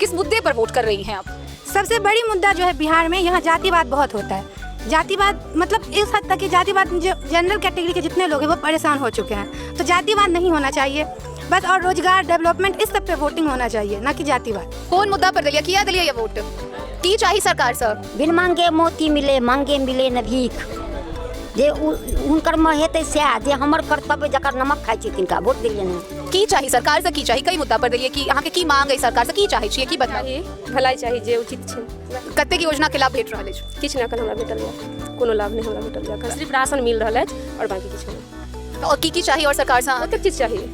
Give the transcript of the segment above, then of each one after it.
किस मुद्दे पर वोट कर रही हैं आप? सबसे बड़ी मुद्दा जो है बिहार में, यहाँ जातिवाद बहुत होता है। जातिवाद मतलब इस हद तक कि जातिवाद जो जनरल कैटेगरी के जितने लोग हैं वो परेशान हो चुके हैं, तो जातिवाद नहीं होना चाहिए बस। और रोजगार, डेवलपमेंट, इस सब पे वोटिंग होना चाहिए, ना कि जातिवाद। कौन मुद्दा पर दिलिया किया दिलिया ये वोट की चाहिए सरकार सर? बिन मांगे मोती मिले, मांगे मिले न भीख। जे उनकर में हेतै से जे हमर कर्तव्य जकर नमक खाइ छी तिनका वोट दिलिए ने। की चाहिए सरकार से, की चाहिए कई मुद्दा पर दिलिए कि यहाँ के की मांग है सरकार से, की चाहिए छियै की बताइए? भलाई चाहिए जे उचित छै। कतेक योजना के लाभ भेट रहल अछि? किछु नहि एखन हमरा भेटल यऽ, कोनो लाभ नहि हमरा भेटल यऽ एखन, सिर्फ राशन मिल रहल अछि और बाकी किछु नहि। और की चाहिए और सरकार से? ओतेक चीज चाहिए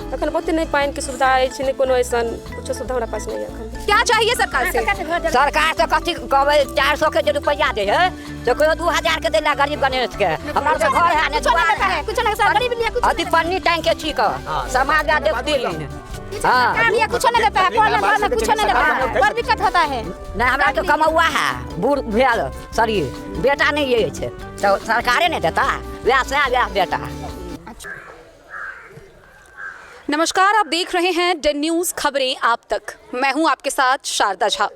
एखन, बहुते नहि पानि के सुविधा अछि, नहि कोनो ऐसन कुछो सुविधा हमरा पास नहीं है एखन। क्या चाहिए सरकार से? सरकार से कथी कहबै, 400 के जे रुपैया दे है तो कोई 2000 के देला गरीब गणेश के। हमरा से घर है ने दुआर है, कुछ नहीं सर, गरीब लिए कुछ अति पन्नी टैंक के छी का समाज आ देख दिल। सरकार ये कुछ नहीं देता है, कॉलेज में कुछ नहीं देता है, बड़ दिक्कत होता है। नहीं हमरा तो कमौआ है, बूढ़ भेल शरीर, बेटा नहीं ये छै तो सरकारे नहीं देता, वह से वह बेटा। नमस्कार, आप देख रहे हैं डेन न्यूज़ खबरें आप तक। मैं हूं आपके साथ शारदा झा।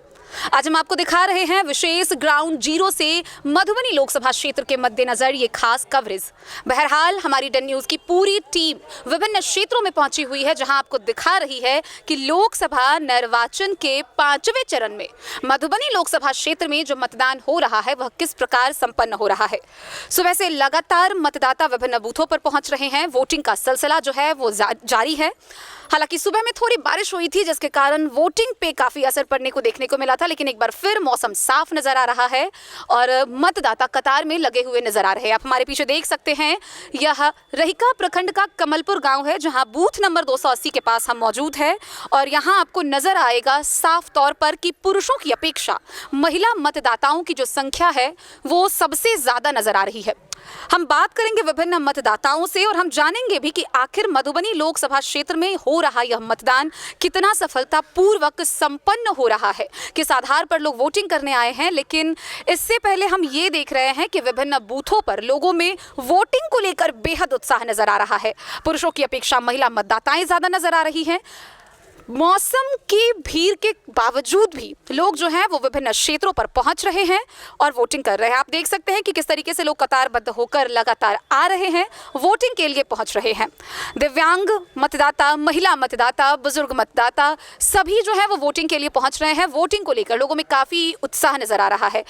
आज हम आपको दिखा रहे हैं विशेष ग्राउंड जीरो से मधुबनी लोकसभा क्षेत्र के मद्देनजर ये खास कवरेज। बहरहाल हमारी डेन न्यूज़ की पूरी टीम विभिन्न क्षेत्रों में पहुंची हुई है, जहां आपको दिखा रही है कि लोकसभा निर्वाचन के 5वें चरण में मधुबनी लोकसभा क्षेत्र में जो मतदान हो रहा है वह किस प्रकार संपन्न हो रहा है। सुबह से लगातार मतदाता विभिन्न बूथों पर पहुंच रहे हैं। वोटिंग का सिलसिला जो है वो जारी है। हालांकि सुबह में थोड़ी बारिश हुई थी जिसके कारण वोटिंग पे काफ़ी असर पड़ने को देखने को मिला था, लेकिन एक बार फिर मौसम साफ नज़र आ रहा है और मतदाता कतार में लगे हुए नज़र आ रहे हैं। आप हमारे पीछे देख सकते हैं, यह रहिका प्रखंड का कमलपुर गांव है, जहां बूथ नंबर 280 के पास हम मौजूद है और यहां आपको नज़र आएगा साफ तौर पर कि पुरुषों की अपेक्षा महिला मतदाताओं की जो संख्या है वो सबसे ज़्यादा नज़र आ रही है। हम बात करेंगे विभिन्न मतदाताओं से और हम जानेंगे भी कि आखिर मधुबनी लोकसभा क्षेत्र में हो रहा यह मतदान कितना सफलतापूर्वक संपन्न हो रहा है, किस आधार पर लोग वोटिंग करने आए हैं। लेकिन इससे पहले हम ये देख रहे हैं कि विभिन्न बूथों पर लोगों में वोटिंग को लेकर बेहद उत्साह नजर आ रहा है। पुरुषों की अपेक्षा महिला मतदाताएं ज्यादा नजर आ रही हैं। मौसम की भीड़ के बावजूद भी लोग जो हैं वो विभिन्न क्षेत्रों पर पहुंच रहे हैं और वोटिंग कर रहे हैं। आप देख सकते हैं कि किस तरीके से लोग कतारबद्ध होकर लगातार आ रहे हैं, वोटिंग के लिए पहुंच रहे हैं। दिव्यांग मतदाता, महिला मतदाता, बुजुर्ग मतदाता सभी जो है वो वोटिंग के लिए पहुंच रहे हैं। वोटिंग को लेकर लोगों में काफ़ी उत्साह नज़र आ रहा है।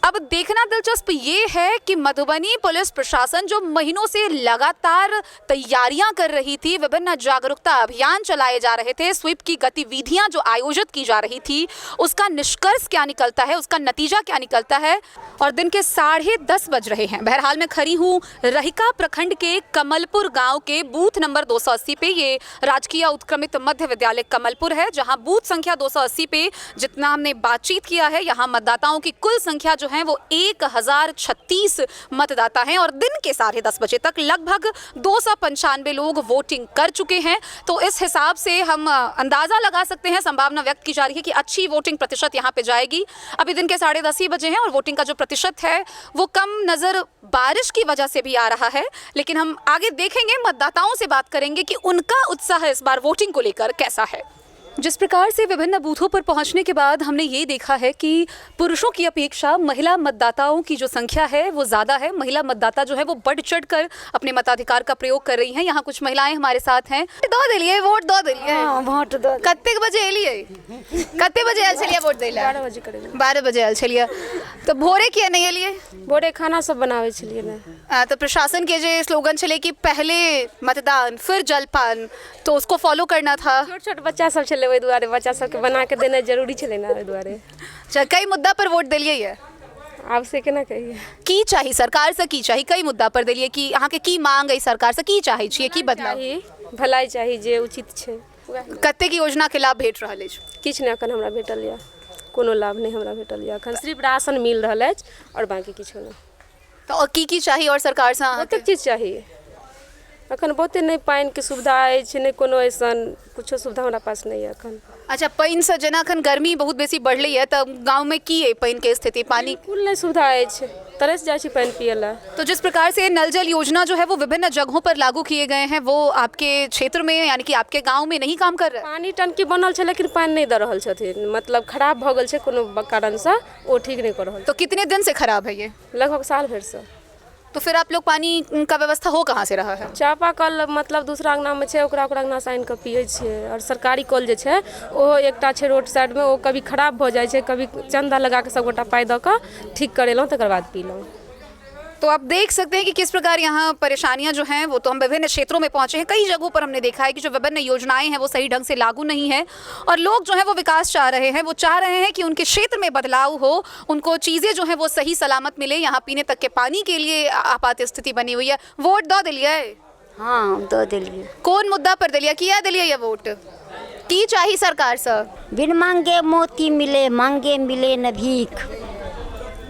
अब देखना दिलचस्प ये है कि मधुबनी पुलिस प्रशासन जो महीनों से लगातार तैयारियां कर रही थी, विभिन्न जागरूकता अभियान चलाए जा रहे थे, स्वीप की गतिविधियां जो आयोजित की जा रही थी, उसका निष्कर्ष क्या निकलता है, उसका नतीजा क्या निकलता है। और दिन के 10:30 बज रहे हैं। बहरहाल मैं खड़ी हूँ रहिका प्रखंड के कमलपुर गांव के बूथ नंबर 280 पे। ये राजकीय उत्क्रमित मध्य विद्यालय कमलपुर है, जहां बूथ संख्या 280 पे जितना हमने बातचीत किया है, यहाँ मतदाताओं की कुल संख्या जो है वो 1036 मतदाता हैं और दिन के 10:30 बजे तक लगभग 295 लोग वोटिंग कर चुके हैं। तो इस हिसाब से हम अंदाजा लगा सकते हैं, संभावना व्यक्त की जा रही है कि अच्छी वोटिंग प्रतिशत यहाँ पे जाएगी। अभी दिन के 10:30 ही बजे हैं और वोटिंग का जो प्रतिशत है वो कम नज़र बारिश की वजह से भी आ रहा है। लेकिन हम आगे देखेंगे, मतदाताओं से बात करेंगे कि उनका उत्साह इस बार वोटिंग को लेकर कैसा है। जिस प्रकार से विभिन्न बूथों पर पहुंचने के बाद हमने ये देखा है कि पुरुषों की अपेक्षा महिला मतदाताओं की जो संख्या है वो ज़्यादा है। महिला मतदाता जो है वो बढ़ चढ़ कर अपने मताधिकार का प्रयोग कर रही हैं। यहाँ कुछ महिलाएं हमारे साथ हैं। दो दिलिए वोट, दो दिलिए वोट दो कत्ते बजे एलिए, कत्ते बजे आयल छलिए वोट दै ले? 12 बजे करेंगे। 12 बजे आयल छलिए तो भोरे किया नहीं एलिए? भोरे खाना सब बनावे छलिए ने। तो प्रशासन के जो स्लोगन चले कि पहले मतदान फिर जलपान, तो उसको फॉलो करना था। छोट छोट बच्चा सब छले, ओहि दुआरे बच्चा सबके बना के देना जरूरी छले ना, ओहि दुआरे। अच्छा, कई मुद्दा पर वोट दिलिए ये आब से केना कहिए की चाहिए सरकार से, की चाहिए कई मुद्दा पर दिलिए कि यहाँ के की मांग है सरकार से, की चाहिए छियै की बदलाव? भलाई चाहिए जे उचित छै। कते की योजना के लाभ भेट रहल अछि? किछु नहि एखन हमरा भेटल यऽ, कोनो लाभ नहीं हमरा भेटल यऽ एखन, सिर्फ राशन मिल रहल अछि और बाकी किछु नहीं। तो और की चाहिए और सरकार से? बहुते चीज चाहिए एखन, बहुते नहीं पानि के सुविधा अछि, नहीं कोनो ऐसन कुछो सुविधा हमरा पास नहीं है एखन। अच्छा, पानि से जेना एखन गर्मी बहुत बेसी बढ़लै है, तब गाँव में की है पानि के स्थिति? पानी बिल्कुल नहीं सुविधा अछि, तरस जाइ छी पानि पिए ला। तो जिस प्रकार से नल जल योजना जो है वो विभिन्न जगहों पर लागू किए गए हैं, वो आपके क्षेत्र में यानी कि आपके गांव में नहीं काम कर रहा है? पानी टंकी बनल छै लेकिन पानि नहीं दे रहल छथिन, मतलब खराब भ गेल छै कोनो कारण से, वो ठीक नहीं कर रहल। तो कितने दिन से खराब है ये? लगभग साल भर से। तो फिर आप लोग पानी का व्यवस्था हो कहाँ से रहा है? चापाकल मतलब दूसरा अंगना में छै, ओकरा अंगना से आनि के पिए छियै। और सरकारी कल जे छै ओहो एकटा छै रोड साइड में, वो कभी खराब भ जाइ छै, कभी चंदा लगा के सब गोटा पाई द के ठीक करेलहुँ, तकर बाद पीलहुँ। तो आप देख सकते हैं कि किस प्रकार यहाँ परेशानियां जो हैं वो, तो हम विभिन्न क्षेत्रों में पहुंचे हैं, कई जगहों पर हमने देखा है कि जो विभिन्न योजनाएं हैं वो सही ढंग से लागू नहीं है और लोग जो है वो विकास चाह रहे हैं, वो चाह रहे हैं कि उनके क्षेत्र में बदलाव हो, उनको चीज़ें जो हैं वो सही सलामत मिले। यहाँ पीने तक के पानी के लिए आपात स्थिति बनी हुई है। वोट दो दिलिए? हाँ दो दिलिए। कौन मुद्दा पर दिलिए, किया दिलिए ये वोट की चाहिए सरकार से? बिन मांगे मोती मिले, मांगे मिले न भीख।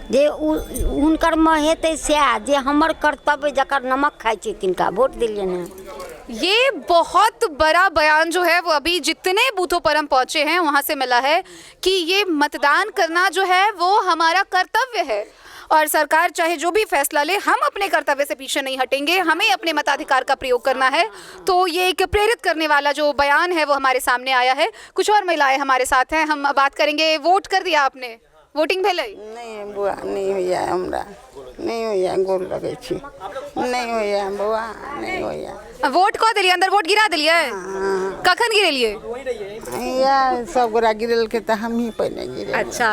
जे उनकर में हेतै सएह, जे हमर कर्तव्य जकर नमक खाइ छै तिनका वोट दिलिए ने। ये बहुत बड़ा बयान जो है वो अभी जितने बूथों पर हम पहुंचे हैं वहां से मिला है कि ये मतदान करना जो है वो हमारा कर्तव्य है और सरकार चाहे जो भी फैसला ले, हम अपने कर्तव्य से पीछे नहीं हटेंगे, हमें अपने मताधिकार का प्रयोग करना है। तो ये एक प्रेरित करने वाला जो बयान है वो हमारे सामने आया है। कुछ और महिलाएं हमारे साथ हैं, हम बात करेंगे। वोट कर दिया आपने? वोटिंग भेलै? नहीं बुआ, नहीं होइया हमरा, नहीं होइया, गोल लगे छी, नहीं होइया बुआ, नहीं होइया। वोट कऽ देलिए? अंदर वोट गिरा दिलिए? कखन गिरेलिए? या सब गोरा गिरल के तो हम ही पहले गिरे। अच्छा,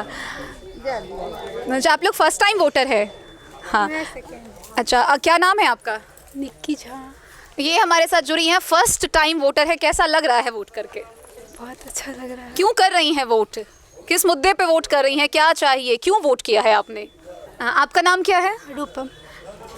आप लोग फर्स्ट टाइम वोटर है? हाँ। अच्छा, क्या नाम है आपका? निक्की झा। ये हमारे साथ जुड़ी हैं, फर्स्ट टाइम वोटर है। कैसा लग रहा है वोट करके? बहुत अच्छा लग रहा है। क्यों कर रही हैं वोट? किस मुद्दे पे वोट कर रही हैं? क्या चाहिए? क्यों वोट किया है आपने? आपका नाम क्या है? रूपम।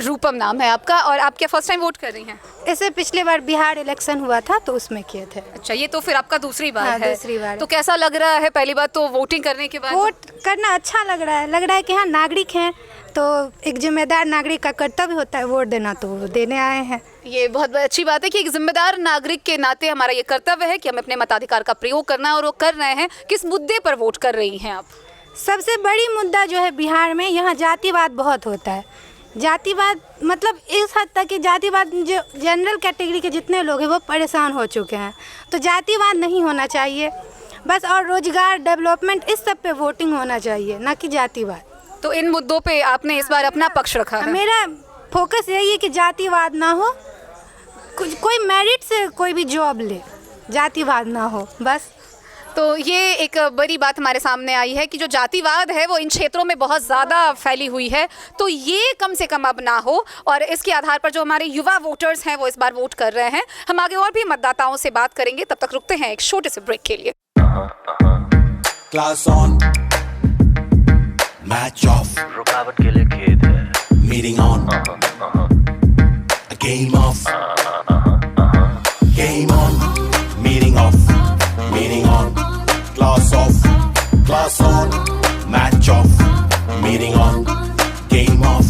रूपम नाम है आपका, और आप क्या फर्स्ट टाइम वोट कर रही हैं? ऐसे पिछले बार बिहार इलेक्शन हुआ था तो उसमें किए थे। अच्छा, ये तो फिर आपका दूसरी बार हाँ, है। दूसरी बार। तो कैसा लग रहा है पहली बार तो वोटिंग करने के बाद? वोट करना अच्छा लग रहा है कि हाँ नागरिक हैं, तो एक जिम्मेदार नागरिक का कर्तव्य होता है वोट देना, तो वो देने आए हैं। ये बहुत अच्छी बात है कि एक जिम्मेदार नागरिक के नाते हमारा ये कर्तव्य है कि हमें अपने मताधिकार का प्रयोग करना है, और वो कर रहे हैं। किस मुद्दे पर वोट कर रही हैं आप? सबसे बड़ी मुद्दा जो है बिहार में, यहाँ जातिवाद बहुत होता है। जातिवाद मतलब इस हद तक कि जातिवाद, जो जनरल कैटेगरी के जितने लोग हैं वो परेशान हो चुके हैं। तो जातिवाद नहीं होना चाहिए बस, और रोजगार, डेवलपमेंट, इस सब पे वोटिंग होना चाहिए, ना कि जातिवाद। तो इन मुद्दों पे आपने इस बार अपना पक्ष रखा है? मेरा फोकस यही है कि जातिवाद ना हो, कोई मेरिट से कोई भी जॉब ले, जातिवाद ना हो बस। तो ये एक बड़ी बात हमारे सामने आई है कि जो जातिवाद है वो इन क्षेत्रों में बहुत ज़्यादा फैली हुई है, तो ये कम से कम अब ना हो, और इसके आधार पर जो हमारे युवा वोटर्स हैं वो इस बार वोट कर रहे हैं। हम आगे और भी मतदाताओं से बात करेंगे, तब तक रुकते हैं एक छोटे से ब्रेक के लिए। क्लास ऑन, मैच ऑफ, रुकावट के लिए खेद है, meeting on, game of, game on, meeting of, meeting on, class of, class on, match of, meeting on, game of.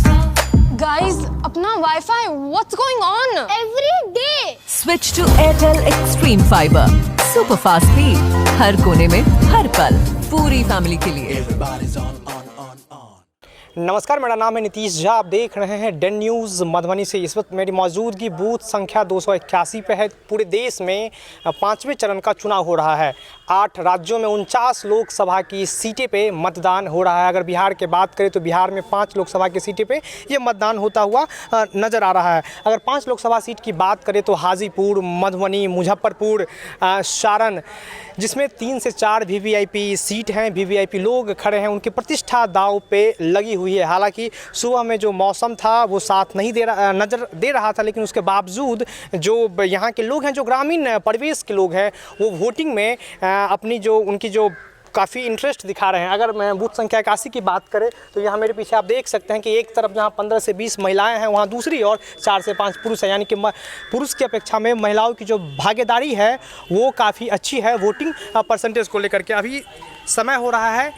Guys, अपना wifi, what's going on? Every day. Switch to Airtel Extreme Fiber. Super fast speed, हर कोने में, हर पल, पूरी family के लिए। Everybody's on, on, on, on. नमस्कार, मेरा नाम है नीतीश झा। आप देख रहे हैं डेन न्यूज़ मधुबनी से। इस वक्त मेरी मौजूदगी बूथ संख्या 281 पे है। पूरे देश में 5वें चरण का चुनाव हो रहा है। 8 राज्यों में 49 लोकसभा की सीटें पे मतदान हो रहा है। अगर बिहार के बात करें तो बिहार में 5 लोकसभा की सीटें पे ये मतदान होता हुआ नज़र आ रहा है। अगर 5 लोकसभा सीट की बात करें तो हाजीपुर, मधुबनी, मुजफ्फरपुर, सारण, जिसमें 3 से 4 वीवीआईपी सीट हैं। वीवीआईपी लोग खड़े हैं, उनकी प्रतिष्ठा दांव पे लगी हुई है। हालांकि सुबह में जो मौसम था वो साथ नहीं नज़र दे रहा था, लेकिन उसके बावजूद जो यहाँ के लोग हैं, जो ग्रामीण परिवेश के लोग हैं, वो वोटिंग में अपनी जो उनकी जो काफ़ी इंटरेस्ट दिखा रहे हैं। अगर मैं बूथ संख्या 81 की बात करें तो यहाँ मेरे पीछे आप देख सकते हैं कि एक तरफ जहाँ 15 से 20 महिलाएं हैं, वहाँ दूसरी ओर 4 से 5 पुरुष हैं। यानी कि पुरुष की अपेक्षा में महिलाओं की जो भागीदारी है वो काफ़ी अच्छी है वोटिंग परसेंटेज को लेकर के। अभी समय हो रहा है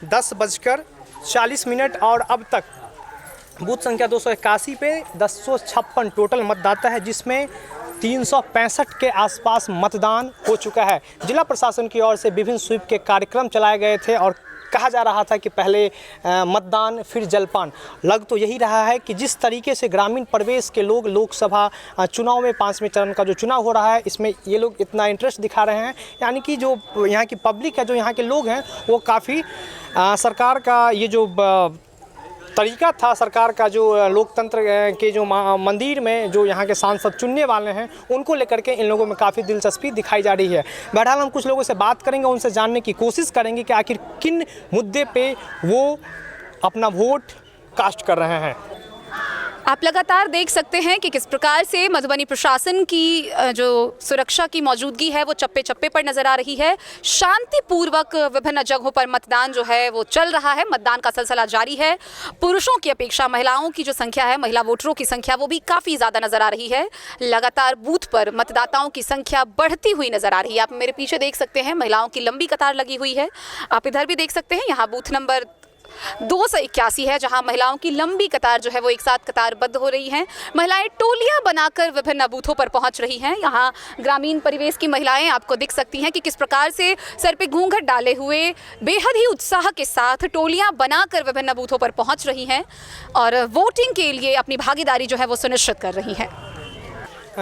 10:40 और अब तक बूथ संख्या 281 पे 1056 टोटल मतदाता है, जिसमें 365 के आसपास मतदान हो चुका है। जिला प्रशासन की ओर से विभिन्न स्वीप के कार्यक्रम चलाए गए थे और कहा जा रहा था कि पहले मतदान फिर जलपान। लग तो यही रहा है कि जिस तरीके से ग्रामीण प्रदेश के लोग लोकसभा चुनाव में 5वें चरण का जो चुनाव हो रहा है इसमें ये लोग इतना इंटरेस्ट दिखा रहे हैं, यानी कि जो यहाँ की पब्लिक है, जो यहाँ के लोग हैं, वो काफ़ी सरकार का ये जो तरीका था, सरकार का जो लोकतंत्र के जो मंदिर में जो यहाँ के सांसद चुनने वाले हैं उनको लेकर के इन लोगों में काफ़ी दिलचस्पी दिखाई जा रही है। बहरहाल हम कुछ लोगों से बात करेंगे, उनसे जानने की कोशिश करेंगे कि आखिर किन मुद्दे पे वो अपना वोट कास्ट कर रहे हैं। आप लगातार देख सकते हैं कि किस प्रकार से मधुबनी प्रशासन की जो सुरक्षा की मौजूदगी है वो चप्पे चप्पे पर नजर आ रही है। शांतिपूर्वक विभिन्न जगहों पर मतदान जो है वो चल रहा है, मतदान का सिलसिला जारी है। पुरुषों की अपेक्षा महिलाओं की जो संख्या है, महिला वोटरों की संख्या वो भी काफ़ी ज़्यादा नजर आ रही है। लगातार बूथ पर मतदाताओं की संख्या बढ़ती हुई नजर आ रही है। आप मेरे पीछे देख सकते हैं महिलाओं की लंबी कतार लगी हुई है। आप इधर भी देख सकते हैं, यहाँ बूथ नंबर 281 है जहां महिलाओं की लंबी कतार जो है वो एक साथ कतारबद्ध हो रही हैं। महिलाएं टोलियां बनाकर विभिन्न बूथों पर पहुंच रही हैं। यहां ग्रामीण परिवेश की महिलाएं आपको दिख सकती हैं कि किस प्रकार से सर पे घूंघट डाले हुए बेहद ही उत्साह के साथ टोलियां बनाकर विभिन्न बूथों पर पहुंच रही हैं और वोटिंग के लिए अपनी भागीदारी जो है वो सुनिश्चित कर रही हैं।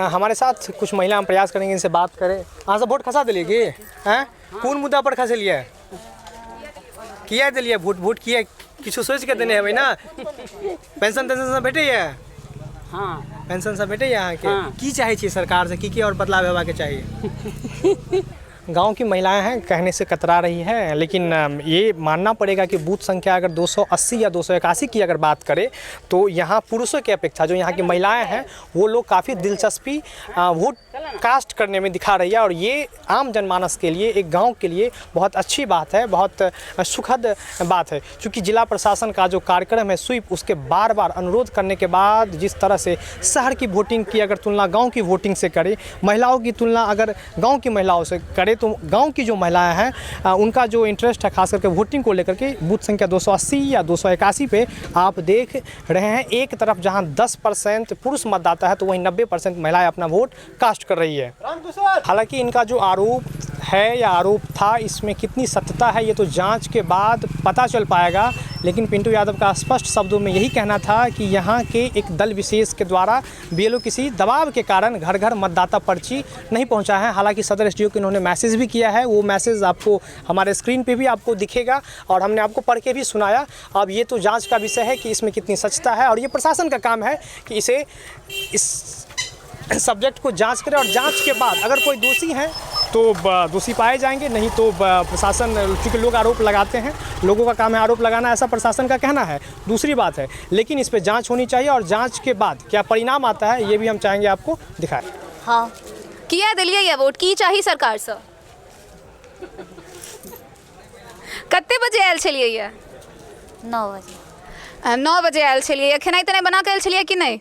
हमारे साथ कुछ महिला हम प्रयास करेंगे, इनसे बात करें। हाँ, सब वोट खसा दिलिए हैं? कौन मुद्दा पर खसे लिया किया दिलिए वोट किया किछु सोच के देने है ना? पेंशन सब भेटे है? हाँ, पेंशन सब भेटे यहाँ के? हाँ। की चाहिए सरकार से की और बदलाव होगा के चाहिए? गांव की महिलाएं हैं, कहने से कतरा रही हैं, लेकिन ये मानना पड़ेगा कि बूथ संख्या अगर 280 या 281 की अगर बात करें तो यहाँ पुरुषों की अपेक्षा जो यहाँ की महिलाएं हैं वो लोग काफ़ी दिलचस्पी वोट कास्ट करने में दिखा रही है। और ये आम जनमानस के लिए, एक गांव के लिए बहुत अच्छी बात है, बहुत सुखद बात है। क्योंकि जिला प्रशासन का जो कार्यक्रम है स्वीप, उसके बार बार अनुरोध करने के बाद जिस तरह से शहर की वोटिंग की अगर तुलना गाँव की वोटिंग से करे, महिलाओं की तुलना अगर गाँव की महिलाओं से करे, तो गांव की जो महिलाएं हैं उनका जो इंटरेस्ट है खास करके वोटिंग को लेकर के, बूथ संख्या 280 या 281 पे आप देख रहे हैं। एक तरफ जहां 10% पुरुष मतदाता है तो वहीं 90% महिलाएं अपना वोट कास्ट कर रही है। हालांकि इनका जो आरोप है या आरोप था, इसमें कितनी सत्यता है ये तो जांच के बाद पता चल पाएगा। लेकिन पिंटू यादव का स्पष्ट शब्दों में यही कहना था कि यहाँ के एक दल विशेष के द्वारा बीएलओ किसी दबाव के कारण घर घर मतदाता पर्ची नहीं पहुँचा है। हालांकि सदर एसडीओ को इन्होंने मैसेज भी किया है, वो मैसेज आपको हमारे स्क्रीन पे भी आपको दिखेगा और हमने आपको पढ़ के भी सुनाया। अब ये तो जांच का विषय है कि इसमें कितनी सच्चा है और ये प्रशासन का काम है कि इस सब्जेक्ट को जांच करें और जांच के बाद अगर कोई दोषी हैं तो दोषी पाए जाएंगे, नहीं तो प्रशासन, चूँकि लोग आरोप लगाते हैं, लोगों का काम है आरोप लगाना, ऐसा प्रशासन का कहना है। दूसरी बात है, लेकिन इस पर जांच होनी चाहिए और जांच के बाद क्या परिणाम आता है ये भी हम चाहेंगे आपको दिखाएं। हाँ, किया दिलिए ये वोट की चाहिए सरकार से? कितने बजे आयल छलिए ये? 9 बजे। 9 बजे आयल छलिए। खेनाई तनाई बना के आयल छलिए कि नहीं?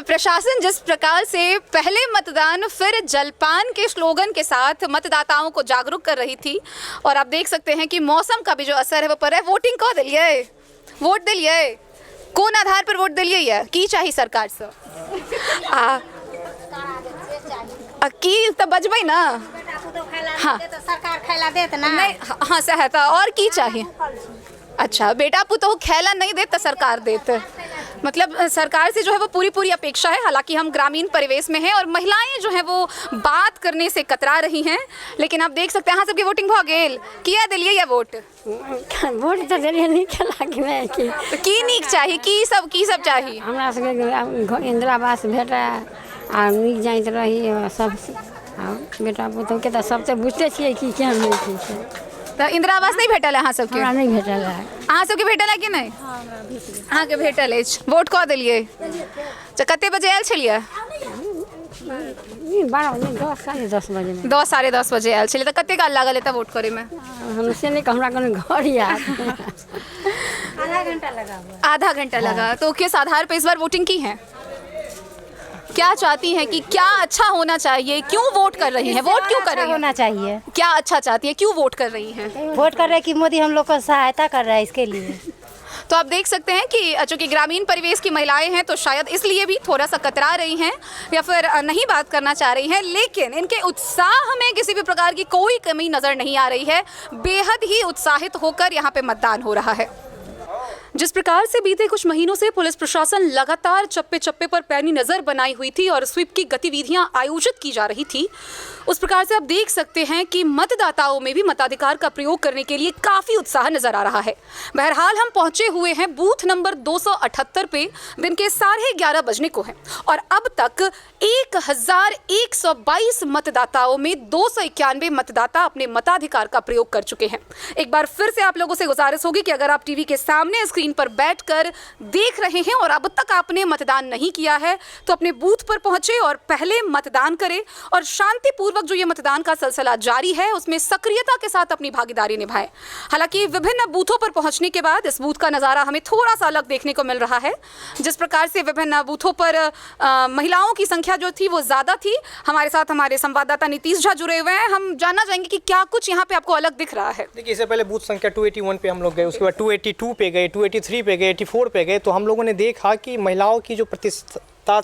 प्रशासन जिस प्रकार से पहले मतदान फिर जलपान के स्लोगन के साथ मतदाताओं को जागरूक कर रही थी, और आप देख सकते हैं कि मौसम का भी जो असर है वो पर है। वोटिंग को दिलिए, वोट दिलिए, कौन आधार पर वोट दिलिए ये की चाहिए सरकार से? की तो बजबै ना? हाँ, सरकार खैला देत ना? नहीं, हाँ सहायता और की चाहिए? अच्छा, बेटा पुतोह खैला नहीं देते सरकार देते, मतलब सरकार से जो है वो पूरी अपेक्षा है। हालांकि हम ग्रामीण परिवेश में हैं और महिलाएं जो हैं वो बात करने से कतरा रही हैं, लेकिन आप देख सकते हैं हाँ सबकी वोटिंग भ गेल। किया दिलिए या वोट? वोट तो दिलिए नहीं खेला कि नहीं की नीक चाहिए, की सब चाहिए? हमरा सबके इंदिरा आवास भेटा आ नीक जाइत रही सब बेटा पुतोह के तो सब तो बुझते छियै कि केहन नहीं छै। तो इंदिरा आवास नहीं भेटल है अहाँ सबके? हमरा नहीं भेटल है। अहाँ सबके भेटल है कि नहीं? अहाँ के भेटल अछि, वोट कऽ दिलिए। तो कते बजे आयल छलिए? 12 बजे, 10 साढ़े 10 बजे। 10 साढ़े 10 बजे आयल छलिए। तो कते काल लागल है वोट करे में? हमसे नहीं, हमरा कौन घर याद। आधा घंटा लगा हुआ। आधा घंटा लगा। तो किस आधार पर इस बार वोटिंग की है? क्या चाहती हैं कि क्या अच्छा होना चाहिए, क्यों वोट कर रही हैं, वोट क्यों कर रही हैं? होना चाहिए। क्या अच्छा चाहती है, क्यों वोट कर रही हैं? वोट कर रहे हैं कि मोदी हम लोग को सहायता कर रहा है, इसके लिए। तो आप देख सकते हैं कि चूंकि ग्रामीण परिवेश की महिलाएं हैं तो शायद इसलिए भी थोड़ा सा कतरा रही हैं या फिर नहीं बात करना चाह रही हैं, लेकिन इनके उत्साह में किसी भी प्रकार की कोई कमी नजर नहीं आ रही है। बेहद ही उत्साहित होकर यहाँ पे मतदान हो रहा है। जिस प्रकार से बीते कुछ महीनों से पुलिस प्रशासन लगातार चप्पे चप्पे पर पैनी नजर बनाई हुई थी और स्वीप की गतिविधियां आयोजित की जा रही थी, उस प्रकार से आप देख सकते हैं कि मतदाताओं में भी मताधिकार का प्रयोग करने के लिए काफी उत्साह नजर आ रहा है। बहरहाल हम पहुंचे हुए हैं बूथ नंबर 278 पे, दिन के 11:30 बजने को हैं और अब तक 1122 मतदाताओं में 291 मतदाता अपने मताधिकार का प्रयोग कर चुके हैं। एक बार फिर से आप लोगों से गुजारिश होगी कि अगर आप टीवी के सामने स्क्रीन पर बैठकर देख रहे हैं और अब तक आपने मतदान नहीं किया है तो अपने बूथ पर पहुंचे और पहले मतदान करें और शांतिपूर्वक जो ये मतदान का सिलसिला जारी है उसमें सक्रियता के साथ अपनी भागीदारी निभाएं। हालांकि विभिन्न बूथों पर पहुंचने के बाद इस बूथ का नज़ारा हमें थोड़ा सा अलग देखने को मिल रहा है। जिस प्रकार से विभिन्न बूथों पर महिलाओं की संख्या जो थी वो ज़्यादा थी। हमारे साथ हमारे संवाददाता नीतीश झा जुड़े हुए हैं, हम जानना चाहेंगे कि क्या कुछ यहाँ पे आपको अलग दिख रहा है। देखिए, इससे पहले बूथ संख्या 281 पे हम लोग गए, उसके बाद 282 पे गए, 283 पे गए, 84 पे गए, तो हम लोगों ने देखा कि महिलाओं की जो प्रतिशत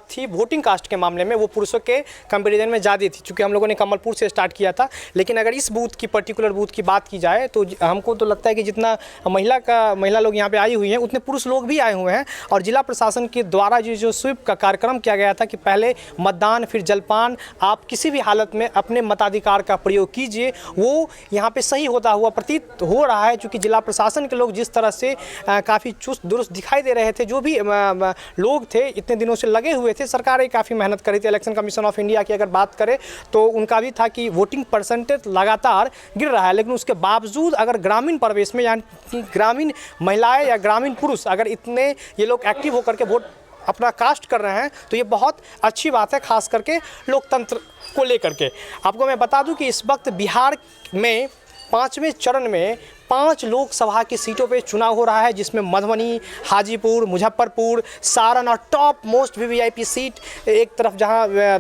थी वोटिंग कास्ट के मामले में वो पुरुषों के कंपैरिजन में ज़्यादा थी, क्योंकि हम लोगों ने कमलपुर से स्टार्ट किया था। लेकिन अगर इस बूथ की पर्टिकुलर बूथ की बात की जाए तो हमको तो लगता है कि जितना महिला लोग यहाँ पे आई हुई हैं उतने पुरुष लोग भी आए हुए हैं। और जिला प्रशासन के द्वारा जो स्वीप का कार्यक्रम किया गया था कि पहले मतदान फिर जलपान, आप किसी भी हालत में अपने मताधिकार का प्रयोग कीजिए, वो यहाँ पर सही होता हुआ प्रतीत हो रहा है। चूँकि जिला प्रशासन के लोग जिस तरह से काफ़ी चुस्त दुरुस्त दिखाई दे रहे थे, जो भी लोग थे इतने दिनों से लगे हुए थे, सरकारें काफ़ी मेहनत करी थी। इलेक्शन कमीशन ऑफ इंडिया की अगर बात करें तो उनका भी था कि वोटिंग परसेंटेज लगातार गिर रहा है, लेकिन उसके बावजूद अगर ग्रामीण परिवेश में यानी कि ग्रामीण महिलाएं या ग्रामीण पुरुष अगर इतने ये लोग एक्टिव होकर के वोट अपना कास्ट कर रहे हैं तो ये बहुत अच्छी बात है, खास करके लोकतंत्र को लेकर के। आपको मैं बता दूं कि इस वक्त बिहार में 5वें चरण में 5 लोकसभा की सीटों पे चुनाव हो रहा है, जिसमें मधुबनी, हाजीपुर, मुजफ्फरपुर, सारण और टॉप मोस्ट वीवीआईपी सीट एक तरफ जहां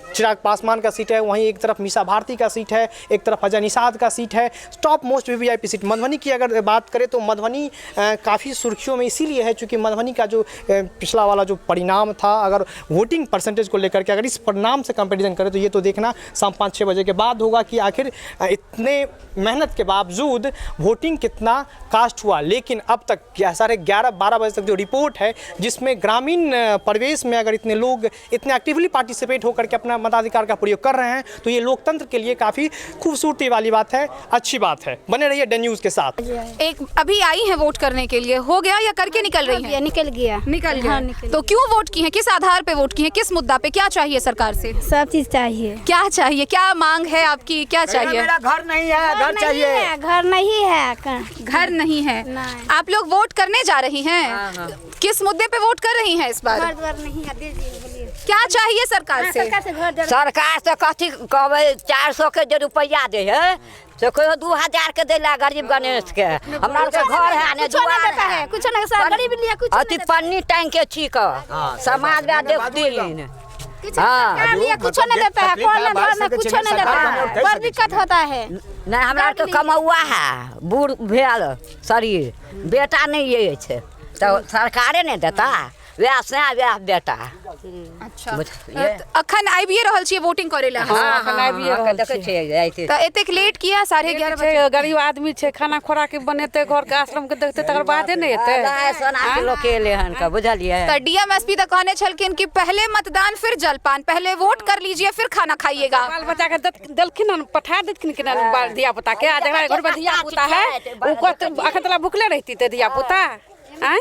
चिराग पासवान का सीट है, वहीं एक तरफ मीसा भारती का सीट है, एक तरफ अजय निषाद का सीट है। Top most VVIP seat Madhubani की अगर बात करें तो मधुबनी काफ़ी सुर्खियों में इसीलिए है क्योंकि मधुबनी का जो पिछला वाला जो परिणाम था, अगर वोटिंग परसेंटेज को लेकर के अगर इस परिणाम से कंपैरिजन करें तो ये तो देखना शाम 5-6 बजे के बाद होगा कि आखिर इतने मेहनत के बावजूद वोटिंग कितना कास्ट हुआ। लेकिन अब तक 11:30-12 बजे तक जो रिपोर्ट है, जिसमें ग्रामीण परिवेश में अगर इतने लोग इतने एक्टिवली पार्टिसिपेट होकर के अपना मताधिकार का प्रयोग कर रहे हैं तो ये लोकतंत्र के लिए काफ़ी खूबसूरती वाली बात है, अच्छी बात है। बने रहिए डन न्यूज़ के साथ। एक अभी आई हैं वोट करने के लिए, हो गया या करके निकल रही हैं? निकल गया। तो क्यों वोट की हैं, किस आधार पे वोट की हैं, किस मुद्दा पे, क्या चाहिए सरकार से? सब चीज़ चाहिए। क्या चाहिए, क्या मांग है आपकी, क्या चाहिए? मेरा घर नहीं है, घर चाहिए। घर नहीं है, घर नहीं है। आप लोग वोट करने जा रही हैं, किस मुद्दे पे वोट कर रही हैं इस बार? घर नहीं है। क्या चाहिए सरकार से? सरकार से कथी कहबै, 400 के जो रुपया दे है तो कोई 2000 के देला गरीब गणेश के। हमरा के घर है ने दुआर है, कुछ नहीं सर, गरीब लिए कुछ अति पन्नी टैंक के ठीक समाज में देखतीन। हाँ, कुछ नहीं देता है, घर में कुछ नहीं देता है, बड़ दिक्कत होता है। नहीं, हमरा के कमौआ है, बूढ़ भेल शरीर, बेटा नहीं ये छे तो सरकारे नहीं देता, वह से वह बेटा। अच्छा, अखन आबिए रहल छियै वोटिंग करे ला? हां, अखन आबिए रहल छियै। त एतेक लेट किया? 11:30 बजे गरीब आदमी छै, खाना खोराक बनेते, घर के आश्रम के देखते, तकर बादे नहीं एते। सोना के लोग के लेहन का बुझलिए। त डीएमएसपी त कहने छलकिन कि पहले मतदान फिर जलपान, पहले वोट कर लीजिए फिर खाना खाइएगा। बाल बच्चा के देलखिन, पठा देलखिन कि ना दिया पुता के, जकरा घर में दिया पुता है उ अखन तला भूखले रहती ते दिया पुता आय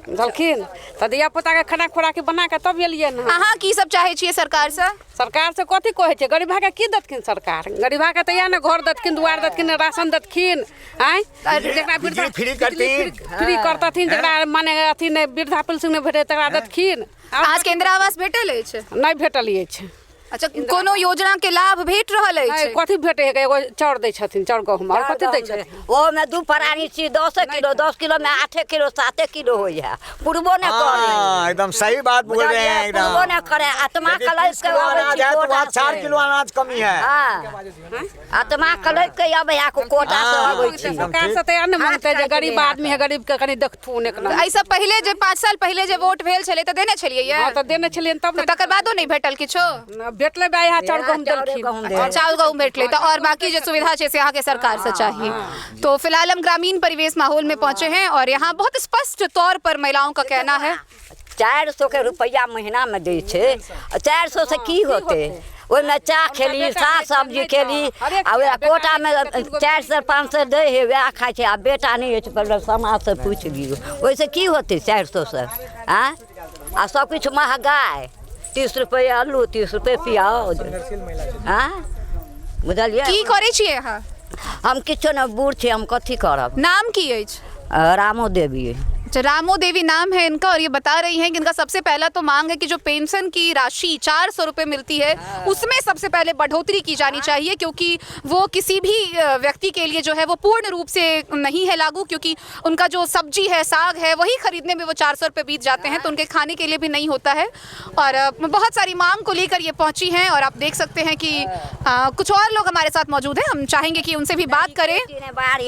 दलखिन त दिया पुता के खाना खोराक बना के तब एलिए न। अहाँ की सब चाहे छियै सरकार से? सरकार से कथी कहै छै, गरीबा के की देतखिन सरकार? गरीबा के त या न घर देतखिन, दुआर देतखिन, राशन देतखिन, आय जेकरा वृद्धा फ्री करतथिन, जेकरा माने अथी ने वृद्धा पेंशन ने भेटे तकरा देतखिन। आज के इंदिरा आवास भेटल अछि? नहीं भेटल अछि। अच्छा, कोनो योजना के लाभ भेट रहल अछि? कथी भेटे है एगो चाउर दै छथिन, चाउर गहूम और कथी दै छथिन? ओ में दू परानी छी 10 किलो में 8 किलो 7 किलो होई है। पुरबो ने करे। एकदम सही बात बोल रहे हैं एकदम। पुरबो ने करे। आत्मा कलश के अनाज है तो 4 किलो अनाज कमी है। हां, आत्मा कलश के आबे आ को कोटा से आबै छी। सरकार से तैयार न मांगते जे गरीब आदमी है, गरीब के कनी देखथू ने कना। ऐसा पहले जे 5 साल पहले जे वोट भेल छले त देने छलियै ये? हां त देने छलियन तब तो तकर बादो नहीं भेटल किछो? भेटले बा यहाँ चाउर गहूम देलखिन। चाउर गहूम भेटले तो और बाकी जो सुविधा छै से यहाँ के सरकार से चाहिए। तो फिलहाल हम ग्रामीण परिवेश माहौल में पहुंचे हैं और यहाँ बहुत स्पष्ट तौर पर महिलाओं का कहना है 400 के रुपया महीना में दै छै। 400 से की होते? ओहिमे चाह खेली, साग सब्जी खेली, आ कोटा में 400 500 दे है, वह खाए छै। आ बेटा नहीं है पहले समाज से पूछ लियो, वैसे की होते 400 से? आ सब कुछ महंगाई, 30 रुपये आलू, 30 रुपये प्याज। बुझलिए? की करे छियै अहाँ? हम किछो न, बूढ़ छी, हम कथी करब। नाम की अछि? रामो देवी। रामो देवी नाम है इनका और ये बता रही हैं कि इनका सबसे पहला तो मांग है कि जो पेंशन की राशि 400 रुपये मिलती है उसमें सबसे पहले बढ़ोतरी की जानी चाहिए, क्योंकि वो किसी भी व्यक्ति के लिए जो है वो पूर्ण रूप से नहीं है लागू, क्योंकि उनका जो सब्जी है, साग है, वही खरीदने में वो 400 रुपये बीत जाते हैं, तो उनके खाने के लिए भी नहीं होता है। और बहुत सारी मांग को लेकर ये पहुँची हैं और आप देख सकते हैं कि कुछ और लोग हमारे साथ मौजूद हैं, हम चाहेंगे कि उनसे भी बात करें।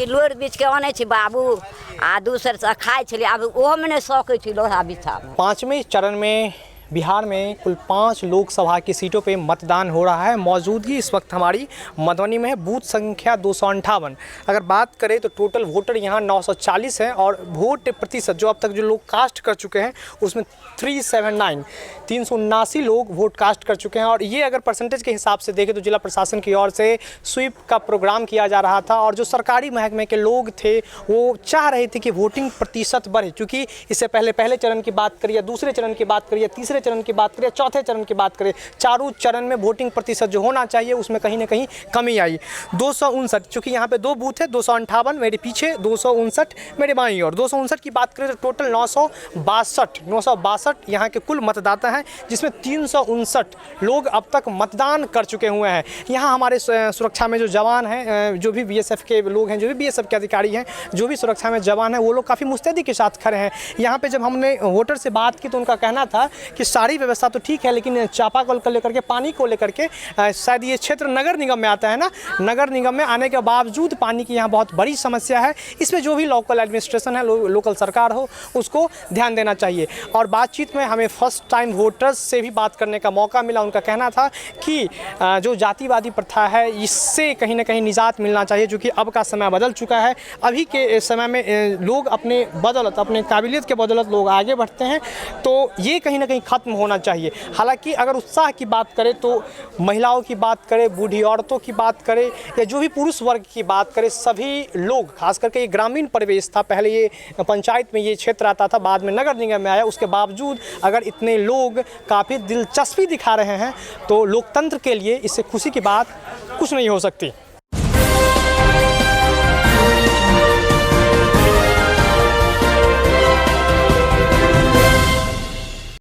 लोर बीच के आने छी बाबू, आ दूसर से खाए छलिए, अब ओहो में नहीं सकै छी लोहा बिछा में। 5वें चरण में बिहार में कुल 5 लोकसभा की सीटों पे मतदान हो रहा है। मौजूदगी इस वक्त हमारी मधुबनी में है, बूथ संख्या 258। अगर बात करें तो टोटल वोटर यहाँ 940 हैं और वोट प्रतिशत जो अब तक जो लोग कास्ट कर चुके हैं उसमें 379 लोग वोट कास्ट कर चुके हैं। और ये अगर परसेंटेज के हिसाब से देखें तो जिला प्रशासन की ओर से स्वीप का प्रोग्राम किया जा रहा था और जो सरकारी महकमे के लोग थे वो चाह रहे थे कि वोटिंग प्रतिशत बढ़े, क्योंकि इससे पहले चरण की बात करिए, दूसरे चरण की बात करिए, तीसरे चरण की बात करें, चौथे चरण की बात करें, चारों चरण में वोटिंग प्रतिशत जो होना चाहिए उसमें कहीं ना कहीं कमी आई। 259, चूँकि यहाँ पे 2 बूथ है, 258 मेरे पीछे, 259 मेरे बाईं ओर। 259 की बात करें तो टोटल 962 यहाँ के कुल मतदाता हैं, जिसमें 359 लोग अब तक मतदान कर चुके हुए हैं। यहाँ हमारे सुरक्षा में जो जवान हैं, जो भी BSF के लोग हैं, जो भी BSF के अधिकारी हैं, जो भी सुरक्षा में जवान हैं, वो लोग काफ़ी मुस्तैदी के साथ खड़े हैं। यहाँ पे जब हमने वोटर से बात की तो उनका कहना था कि सारी व्यवस्था तो ठीक है, लेकिन चापाकल को लेकर के, पानी को लेकर के, शायद ये क्षेत्र नगर निगम में आता है ना, नगर निगम में आने के बावजूद पानी की यहाँ बहुत बड़ी समस्या है। इसमें जो भी लोकल एडमिनिस्ट्रेशन है, लोकल सरकार हो, उसको ध्यान देना चाहिए। और बातचीत में हमें फर्स्ट टाइम वोटर्स से भी बात करने का मौका मिला। उनका कहना था कि जो जातिवादी प्रथा है इससे कहीं ना कहीं निजात मिलना चाहिए, क्योंकि अब का समय बदल चुका है। अभी के समय में लोग अपने बदौलत, अपने काबिलियत के बदौलत लोग आगे बढ़ते हैं, तो ये कहीं ना कहीं ख़त्म होना चाहिए। हालांकि अगर उत्साह की बात करें तो महिलाओं की बात करें, बूढ़ी औरतों की बात करें या जो भी पुरुष वर्ग की बात करें, सभी लोग, खास करके ये ग्रामीण परिवेश था, पहले ये पंचायत में ये क्षेत्र आता था, बाद में नगर निगम में आया, उसके बावजूद अगर इतने लोग काफ़ी दिलचस्पी दिखा रहे हैं तो लोकतंत्र के लिए इससे खुशी की बात कुछ नहीं हो सकती।